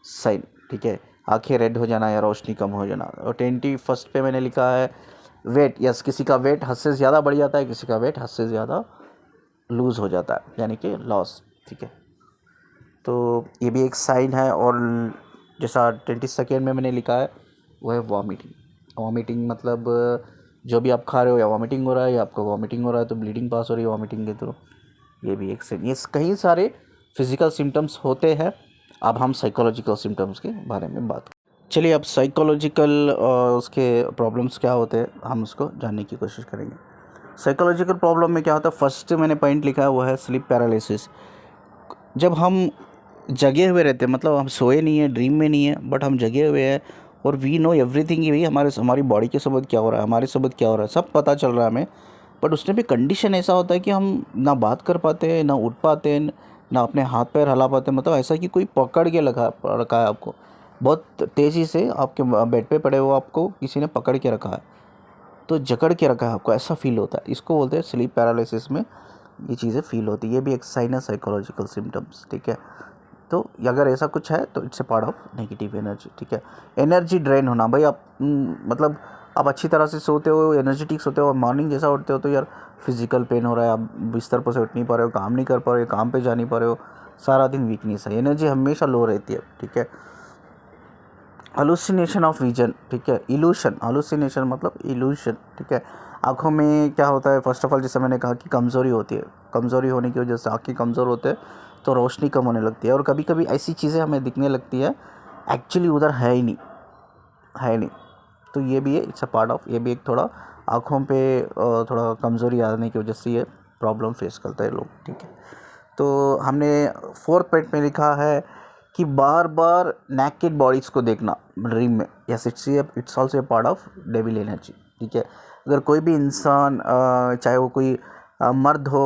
साइन। ठीक है, आँखें रेड हो जाना या रोशनी कम हो जाना। और 21 पे मैंने लिखा है वेट। यस, किसी का वेट हद से ज़्यादा बढ़ जाता है, किसी का वेट हद से ज़्यादा लूज़ हो जाता है, यानी कि लॉस। ठीक है, तो ये भी एक साइन है। और जैसा 22 में मैंने लिखा है वो है वॉमिटिंग मतलब जो भी आप खा रहे हो या वॉमिटिंग हो रहा है या आपको वॉमिटिंग हो रहा है तो ब्लीडिंग पास हो रही है वॉमिटिंग के थ्रू, ये भी एक साइन। ये कई सारे फिजिकल सिम्टम्स होते हैं। अब हम साइकोलॉजिकल सिम्टम्स के बारे में बात करें। चलिए अब साइकोलॉजिकल उसके प्रॉब्लम्स क्या होते हैं हम उसको जानने की कोशिश करेंगे। साइकोलॉजिकल प्रॉब्लम में क्या होता है, फर्स्ट मैंने पॉइंट लिखा है वो है स्लीप पैरालिसिस। जब हम जगे हुए रहते हैं, मतलब हम सोए नहीं हैं, ड्रीम में नहीं है, बट हम जगे हुए हैं और वी नो एवरीथिंग कि भाई हमारी बॉडी के साथ क्या हो रहा है, हमारे साथ क्या हो रहा है, सब पता चल रहा है हमें। बट उसमें भी कंडीशन ऐसा होता है कि हम ना बात कर पाते हैं, ना उठ पाते हैं, ना अपने हाथ पैर हिला पाते हैं। मतलब ऐसा कि कोई पकड़ के रखा है आपको, बहुत तेज़ी से आपके बेड पे पड़े हो, आपको किसी ने पकड़ के रखा है, तो जकड़ के रखा है आपको, ऐसा फील होता है। इसको बोलते हैं स्लीप पैरालिसिस में ये चीज़ें फील होती है। ये भी एक साइन है साइकोलॉजिकल सिम्टम्स। ठीक है, तो अगर ऐसा कुछ है तो it's a part of negative energy. ठीक है, एनर्जी ड्रेन होना, भाई आप मतलब आप अच्छी तरह से सोते हो, एनर्जेटिक सोते हो और मॉर्निंग जैसा उठते हो तो यार फिजिकल पेन हो रहा है, आप बिस्तर पर से उठ नहीं पा रहे हो, काम नहीं कर पा रहे हो, काम पे जा नहीं पा रहे हो, सारा दिन वीकनेस है, एनर्जी हमेशा लो रहती है। ठीक है, हालुसिनेशन ऑफ विजन, ठीक है, इल्यूशन, हालुसिनेशन मतलब इल्यूशन, ठीक है। आँखों में क्या होता है, फर्स्ट ऑफ ऑल जैसे मैंने कहा कि कमज़ोरी होती है, कमज़ोरी होने की वजह से आँखें कमज़ोर होते हैं तो रोशनी कम होने लगती है, और कभी कभी ऐसी चीज़ें हमें दिखने लगती है एक्चुअली उधर है ही नहीं, है नहीं। तो ये भी है, इट्स अ पार्ट ऑफ, ये भी एक थोड़ा आँखों पे थोड़ा कमज़ोरी आने की वजह से ये प्रॉब्लम फेस करते हैं लोग, ठीक है। तो हमने फोर्थ पॉइंट में लिखा है कि बार बार नेकेड बॉडीज़ को देखना ड्रीम में, yes it's also A part of devil energy, ठीक है। अगर कोई भी इंसान चाहे वो कोई मर्द हो,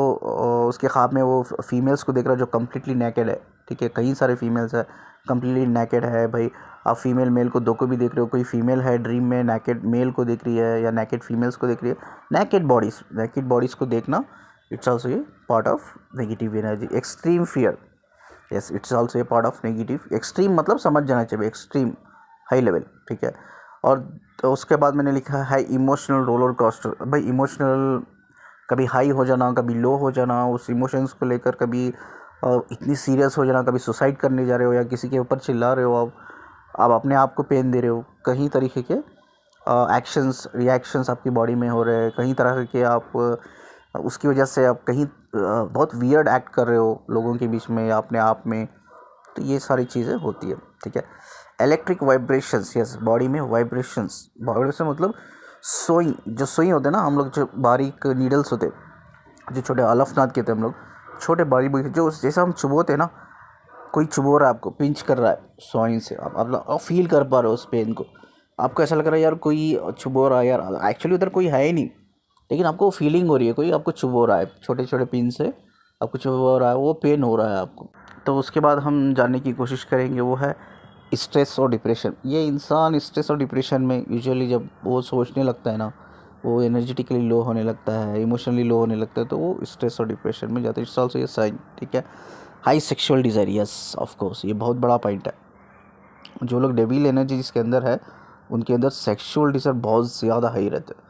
उसके ख्वाब में वो फीमेल्स को देख रहा है जो कम्प्लीटली नेकेड है, ठीक है। कई सारे फीमेल्स है कम्प्लीटली नेकेड है भाई, आप फीमेल मेल को दो को भी देख रहे हो, कोई फीमेल है ड्रीम में नेकेड मेल को देख रही है या नेकेड फीमेल्स को देख रही है, नेकेड बॉडीज़ को देखना, it's also A part of negative energy. Extreme fear, yes it's also A part of negative. Extreme मतलब समझ जाना चाहिए, एक्सट्रीम हाई लेवल, ठीक है। और तो उसके बाद मैंने लिखा है इमोशनल रोलर कोस्टर। भाई इमोशनल कभी हाई हो जाना, कभी लो हो जाना, उस इमोशंस को लेकर कभी इतनी सीरियस हो जाना, कभी सुसाइड करने जा रहे हो या किसी के ऊपर चिल्ला रहे हो, आप अपने आप को पेन दे रहे हो, कई तरीके के एक्शंस रिएक्शंस आपकी बॉडी में हो रहे हैं, कई तरह के आप उसकी वजह से आप कहीं बहुत वियर्ड एक्ट कर रहे हो लोगों के बीच में या अपने आप में, तो ये सारी चीज़ें होती है, ठीक है। इलेक्ट्रिक वाइब्रेशंस, यस बॉडी में वाइब्रेशंस, वाइब्रेशन मतलब सोई, जो सोई होते हैं ना हम लोग, जो बारीक नीडल्स होते हैं, जो छोटे अलफनाथ कहते हैं हम लोग, छोटे बारीक जो जैसे हम चुभोते हैं ना, कोई चुभो रहा है आपको, पिंच कर रहा है सोइन से, आप फील कर पा रहे हो उस पेन को, आपको ऐसा लग रहा है यार कोई चुभो रहा है यार, एक्चुअली उधर कोई है ही नहीं, लेकिन आपको फीलिंग हो रही है कोई आपको चुभो रहा है, छोटे छोटे पिन से आपको चुभो रहा है, वो पेन हो रहा है आपको। तो उसके बाद हम जानने की कोशिश करेंगे वो है स्ट्रेस और डिप्रेशन। ये इंसान स्ट्रेस और डिप्रेशन में यूजुअली जब वो सोचने लगता है ना, वो एनर्जेटिकली लो होने लगता है, इमोशनली लो होने लगता है, तो वो स्ट्रेस और डिप्रेशन में जाता है। इट्स ऑल्सो ये साइन, ठीक है। High sexual desire, yes of course ये बहुत बड़ा पॉइंट है। जो लोग डेविल एनर्जी जिसके अंदर है उनके अंदर सेक्सुअल डिज़ायर बहुत ज़्यादा हाई रहता है,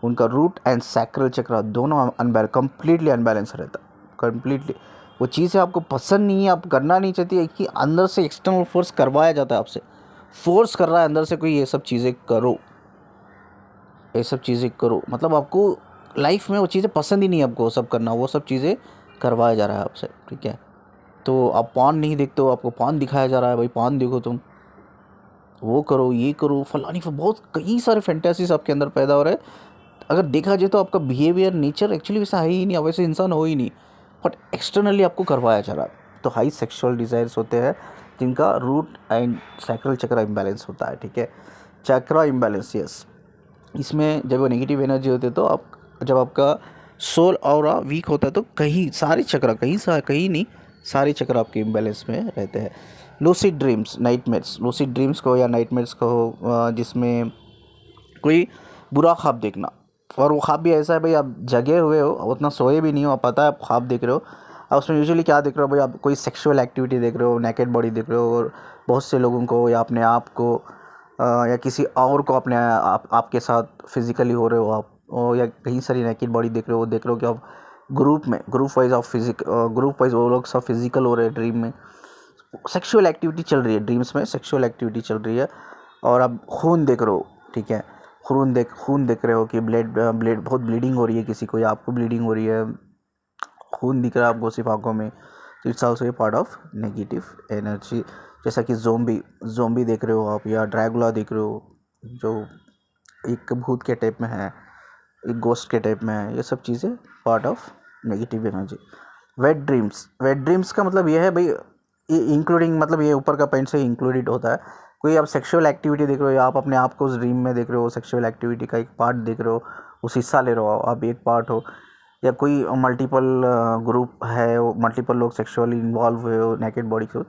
उनका रूट एंड सैक्रल चक्र दोनों कम्प्लीटली अनबैलेंस रहता है, कम्प्लीटली। वो चीज़ें आपको पसंद नहीं है, आप करना नहीं चाहती है, कि अंदर से एक्सटर्नल फोर्स करवाया जाता है आपसे, फोर्स कर रहा है अंदर से कोई ये सब चीज़ें करो, ये सब चीज़ें करो, मतलब आपको लाइफ में वो चीज़ें पसंद ही नहीं है आपको सब करना, वो सब चीज़ें करवाया जा रहा है आपसे, ठीक है। तो आप पान नहीं देखते हो, आपको पान दिखाया जा रहा है, भाई पान देखो तुम, वो करो ये करो फलानी, बहुत कई सारे फैंटेसीज आपके अंदर पैदा हो रहे हैं। अगर देखा जाए तो आपका बिहेवियर नेचर एक्चुअली वैसा है ही नहीं, आप वैसे इंसान हो ही नहीं, बट एक्सटर्नली आपको करवाया जा रहा है। तो हाई सेक्सुअल डिज़ायर्स होते हैं जिनका रूट एंड सैक्रल चक्र इम्बैलेंस होता है, ठीक है। चक्र इम्बैलेंस, यस, इसमें जब वो नेगेटिव एनर्जी होती है तो आप जब आपका सोल और वीक होता है तो कहीं सारे चक्र, कहीं नहीं, सारे चक्र आपके इम्बैलेंस में रहते हैं। Lucid dreams, nightmares, lucid dreams को या नाइटमेयर्स को जिसमें कोई बुरा ख्वाब देखना, और वो ख्वाब भी ऐसा है भाई आप जगे हुए हो, उतना सोए भी नहीं हो, आप पता है आप ख्वाब देख रहे हो, और उसमें यूजुअली क्या देख रहे हो भाई, आप कोई सेक्सुअल एक्टिविटी देख रहे हो, नेकेड बॉडी देख रहे हो, और बहुत से लोगों को या अपने आप को या किसी और को अपने आपके साथ फिज़िकली हो रहे हो आप, या कहीं सारी नेकेड बॉडी देख रहे हो कि आप ग्रुप वाइज वो लोग सब फिजिकल हो रहे हैं ड्रीम में, सेक्सुअल एक्टिविटी चल रही है ड्रीम्स में, सेक्सुअल एक्टिविटी चल रही है, और आप खून देख रहे हो, ठीक है, खून देख रहे हो कि ब्लड बहुत ब्लीडिंग हो रही है किसी को, या आपको ब्लीडिंग हो रही है, खून दिख रहा है आपको सिर्फ आँखों में, it's also A part of negative energy. जैसा कि जोम्बी देख रहे हो आप, या ड्रैगुला देख रहे हो जो एक भूत के टाइप में है, एक गोस्ट के टाइप में है, ये सब चीज़ें part of negative energy. Wet dreams का मतलब ये है भाई, ये इंक्लूडिंग मतलब ये ऊपर का पॉइंट से इंक्लूडेड होता है। कोई आप सेक्सुअल एक्टिविटी देख रहे हो या आप अपने आप को उस ड्रीम में देख रहे हो, सेक्सुअल एक्टिविटी का एक पार्ट देख रहे हो, उस हिस्सा ले रहे हो, आप एक पार्ट हो, या कोई मल्टीपल ग्रुप है, मल्टीपल लोग सेक्सुअली इन्वॉल्व हुए हो नेकेड बॉडी के,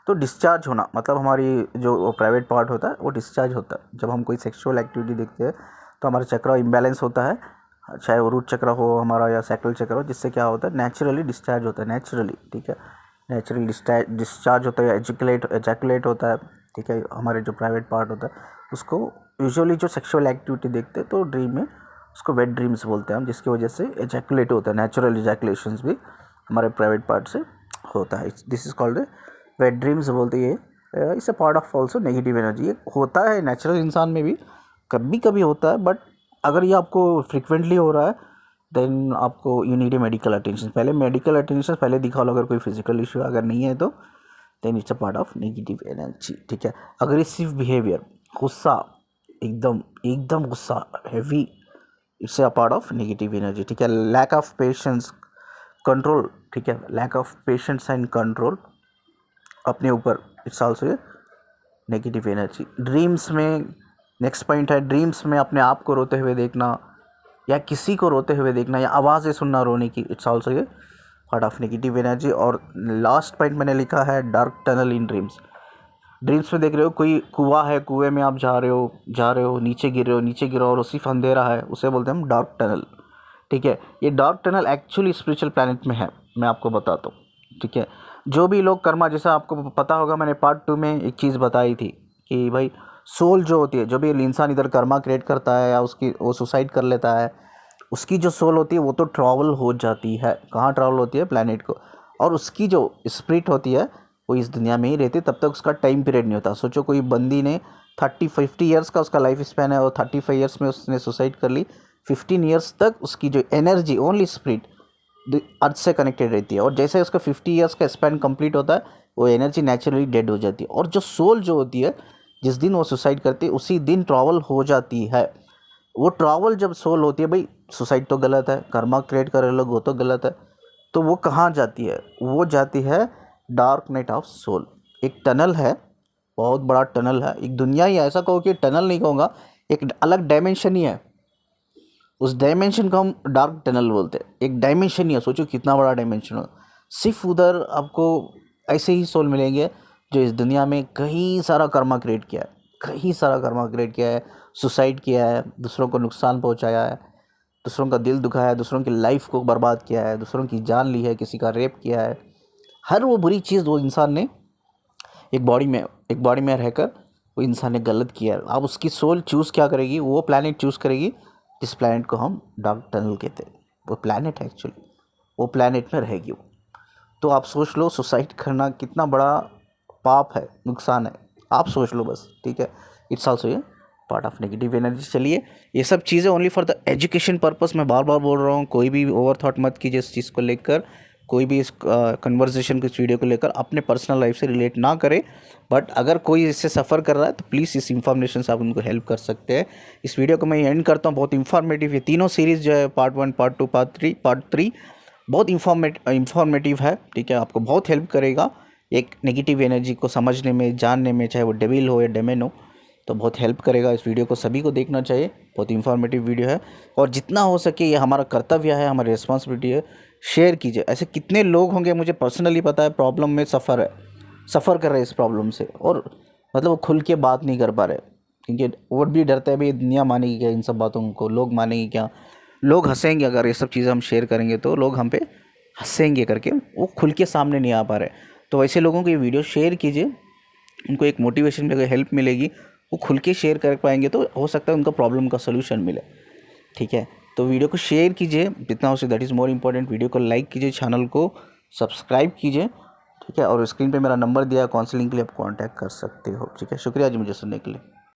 तो डिस्चार्ज होना मतलब हमारी जो प्राइवेट पार्ट होता है वो डिस्चार्ज होता है। जब हम कोई सेक्सुअल एक्टिविटी देखते हैं तो हमारा चक्र इम्बैलेंस होता है, चाहे वो रूट चक्र हो हमारा या सैक्रल चक्र हो, जिससे क्या होता है नेचुरली डिस्चार्ज होता है, नेचुरली, ठीक है, नेचुरली डिस्चार्ज होता है, एजैकुलेट होता है, ठीक है। हमारे जो प्राइवेट पार्ट होता है उसको यूजुअली जो सेक्सुअल एक्टिविटी देखते हैं तो ड्रीम में उसको वेट ड्रीम्स बोलते हैं हम, जिसकी वजह से एजैकुलेट होता है, नेचुरल एजैकुलेशंस भी हमारे प्राइवेट पार्ट से होता है, this is called wet dreams बोलते हैं। It's a part of also negative energy. ये होता है नेचुरल इंसान में भी, कभी कभी होता है, बट अगर ये आपको फ्रिक्वेंटली हो रहा है देन आपको you need a medical attention. पहले मेडिकल अटेंशन पहले दिखा लो, अगर कोई फिजिकल इशू अगर नहीं है तो then it's a part of negative energy, ठीक है। अग्रेसिव बिहेवियर, गुस्सा, एकदम एकदम गुस्सा heavy, it's a part of negative energy, ठीक है। लैक ऑफ पेशेंस, कंट्रोल, ठीक है, lack of patience and control अपने ऊपर, it's also a negative energy. Dreams में नेक्स्ट पॉइंट है, ड्रीम्स में अपने आप को रोते हुए देखना या किसी को रोते हुए देखना या आवाज़ें सुनना रोने की, it's also A part of negative energy. और लास्ट पॉइंट मैंने लिखा है डार्क टनल इन ड्रीम्स। ड्रीम्स में देख रहे हो कोई कुआं है, कुएं में आप जा रहे हो, नीचे गिर रहे हो, नीचे गिरो और सिर्फ अंधेरा है, उसे बोलते हैं हम डार्क टनल, ठीक है। ये dark tunnel actually spiritual planet में है, मैं आपको बताता हूँ, ठीक है। जो भी लोग कर्मा, जैसा आपको पता होगा मैंने पार्ट 2 में एक चीज़ बताई थी कि भाई सोल जो होती है, जो भी इंसान इधर कर्मा क्रिएट करता है या वो सुसाइड कर लेता है, उसकी जो सोल होती है वो तो ट्रैवल हो जाती है, कहाँ ट्रैवल होती है, प्लैनेट को। और उसकी जो स्पिरिट होती है वो इस दुनिया में ही रहती है, तब तक उसका टाइम पीरियड नहीं होता। सोचो कोई बंदी ने 30-50 ईयर्स का उसका लाइफ स्पैन है और 35 ईयर्स में उसने सुसाइड कर ली, 15 ईयर्स तक उसकी जो एनर्जी ओनली स्पिरिट अर्थ से कनेक्टेड रहती है। और जैसे उसका 50 ईयर्स का स्पैन कंप्लीट होता है वो एनर्जी नेचुरली डेड हो जाती है। और जो सोल जो होती है जिस दिन वो सुसाइड करती है उसी दिन ट्रैवल हो जाती है। वो ट्रैवल जब सोल होती है, भाई सुसाइड तो गलत है, कर्मा क्रिएट कर रहे लोग वो तो गलत है, तो वो कहाँ जाती है, वो जाती है डार्क नाइट ऑफ सोल। एक टनल है, बहुत बड़ा टनल है, एक दुनिया ही है, ऐसा कहो कि टनल नहीं कहूँगा, एक अलग डायमेंशन ही है, उस डायमेंशन को हम डार्क टनल बोलते हैं। एक डायमेंशन ही है, सोचो कितना बड़ा डायमेंशन हो। सिर्फ उधर आपको ऐसे ही सोल मिलेंगे जो इस दुनिया में कई सारा कर्मा क्रिएट किया है, कई सारा कर्मा क्रिएट किया है, सुसाइड किया है, दूसरों को नुकसान पहुंचाया है, दूसरों का दिल दुखाया है, दूसरों की लाइफ को बर्बाद किया है, दूसरों की जान ली है, किसी का रेप किया है। हर वो बुरी चीज़ वो इंसान ने एक बॉडी में रहकर वो इंसान ने गलत किया है। अब उसकी सोल चूज़ क्या करेगी, वो प्लैनेट चूज़ करेगी जिस प्लैनेट को हम डार्क टनल कहते हैं। वो प्लैनेट है एक्चुअली, वो प्लैनेट में रहेगी वो। तो आप सोच लो सुसाइड करना कितना बड़ा पाप है, नुकसान है, आप सोच लो बस, ठीक है। इट्स ऑल्सो ये पार्ट ऑफ नेगेटिव एनर्जी। चलिए ये सब चीज़ें only for the education purpose, मैं बार बार बोल रहा हूँ, कोई भी ओवर थॉट मत कीजिए इस चीज़ को लेकर, कोई भी इस कन्वर्सेशन को, इस वीडियो को लेकर अपने पर्सनल लाइफ से रिलेट ना करें। बट अगर कोई इससे सफ़र कर रहा है तो प्लीज़ इस इन्फॉर्मेशन से आप उनको हेल्प कर सकते हैं। इस वीडियो को मैं एंड करता हूँ, बहुत इंफॉर्मेटिव, ये तीनों सीरीज़ जो है पार्ट 1, पार्ट 2, पार्ट 3 बहुत इंफॉर्मेटिव है, ठीक है। आपको बहुत हेल्प करेगा एक नेगेटिव एनर्जी को समझने में, जानने में, चाहे वो डेविल हो या डेमन हो, तो बहुत हेल्प करेगा। इस वीडियो को सभी को देखना चाहिए, बहुत इंफॉर्मेटिव वीडियो है। और जितना हो सके ये हमारा कर्तव्य है, हमारी रिस्पॉन्सिबिलिटी है, शेयर कीजिए। ऐसे कितने लोग होंगे, मुझे पर्सनली पता है, प्रॉब्लम में सफ़र कर रहे हैं इस प्रॉब्लम से, और मतलब वो खुल के बात नहीं कर पा रहे, क्योंकि वो भी डरते हैं भाई दुनिया मानेगी क्या इन सब बातों को, लोग मानेंगे क्या, लोग हंसेंगे अगर ये सब चीज़ें हम शेयर करेंगे तो लोग हम पे हंसेंगे करके वो खुल के सामने नहीं आ पा रहे। तो ऐसे लोगों को ये वीडियो शेयर कीजिए, उनको एक मोटिवेशन मिलेगा, हेल्प मिलेगी, वो खुल के शेयर कर पाएंगे तो हो सकता है उनका प्रॉब्लम का सोल्यूशन मिले, ठीक है। तो वीडियो को शेयर कीजिए जितना हो सके, that is more important. Video को लाइक कीजिए, चैनल को सब्सक्राइब कीजिए, ठीक है। और स्क्रीन पे मेरा नंबर दिया है, काउंसलिंग के लिए आप कांटेक्ट कर सकते हो, ठीक है। शुक्रिया जी मुझे सुनने के लिए।